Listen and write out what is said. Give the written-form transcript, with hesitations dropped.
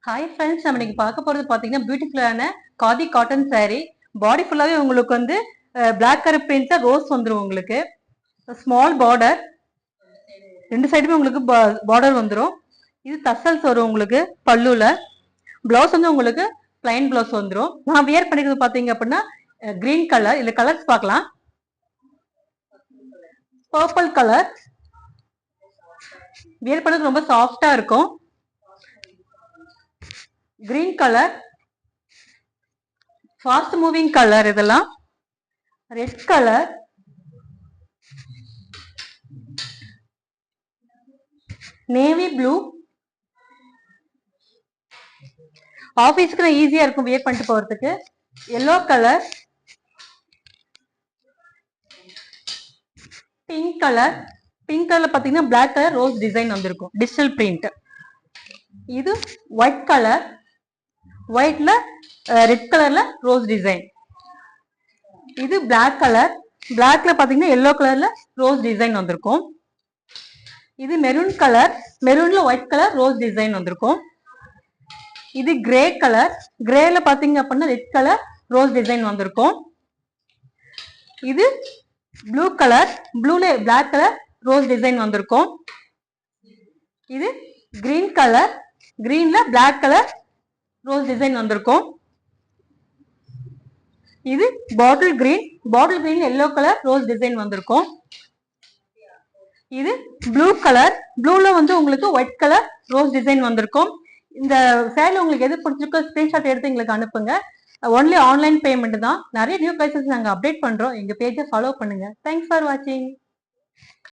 Hi friends, நம்ம இன்னைக்கு பார்க்க போறது பாத்தீங்கன்னா பியூட்டிஃபுல்லான காதி காட்டன் saree. பாடி ஃபுல்லாவே உங்களுக்கு வந்து பிளாக் கலர் பிரிண்ட்ல ரோஸ் வந்துடும். உங்களுக்கு ஸ்மால் பார்டர், ரெண்டு சைடுமே உங்களுக்கு பார்டர் வந்துடும். இது தசல்ஸ் வரும் உங்களுக்கு பல்லுல. பிளவுஸ் வந்து உங்களுக்கு பிளைன் பிளவுஸ் வந்துடும். நான் வியர் பண்ணிக்கிறது பாத்தீங்க அப்படின்னா கிரீன் கலர். இல்ல கலர்ஸ் பார்க்கலாம். பர்பிள் கலர் வியர் பண்ணது ரொம்ப சாஃப்டா இருக்கும். Green colour, fast moving colour. இதெல்லாம் ரெட் கலர், நேவி ப்ளூ. ஆபீஸ்க்கு நான் ஈஸியா இருக்கும் வியர் பண்ணிட்டு போறதுக்கு. Yellow colour, pink colour. Pink கலர்ல பாத்தீங்கன்னா பிளாக் கலர் ரோஸ் டிசைன் வந்திருக்கும், டிஜிட்டல் பிரிண்ட். இது ஒயிட் கலர், ஒயிட்ல ரெட் கலர்ல ரோஸ் டிசைன். இது பிளாக் கலர், பிளாக்ல பாத்தீங்கன்னா எல்லோ கலர்ல ரோஸ் டிசைன் வந்திருக்கும். இது maroon colour, மெரூன்ல white colour rose design வந்திருக்கும். இது கிரே கலர், கிரேல பாத்தீங்க அப்படின்னா ரெட் கலர் ரோஸ் டிசைன் வந்திருக்கும். இது ப்ளூ கலர், ப்ளூல பிளாக் கலர் ரோஸ் டிசைன் வந்திருக்கும். இது கிரீன் கலர், கிரீன்ல பிளாக் கலர் ரோஸ் டிசைன் வந்திருக்கும். இது bottle green, bottle green yellow colour rose design வந்திருக்கும். இது ப்ளூ கலர், ப்ளூல வந்து உங்களுக்கு ஒயிட் கலர் ரோஸ் டிசைன் வந்திருக்கும். இந்த சேரீல உங்களுக்கு எது பிடிச்சிருக்கோ ஸ்கிரீன்ஷாட் எடுத்து எங்களுக்கு அனுப்புங்க. ஒன்லி ஆன்லைன் பேமெண்ட் தான். நிறைய நியூ பிரைசஸ் நாங்க அப்டேட் பண்றோம். எங்க பேஜை ஃபாலோ பண்ணுங்க. தேங்க்ஸ் ஃபார் வாட்சிங்.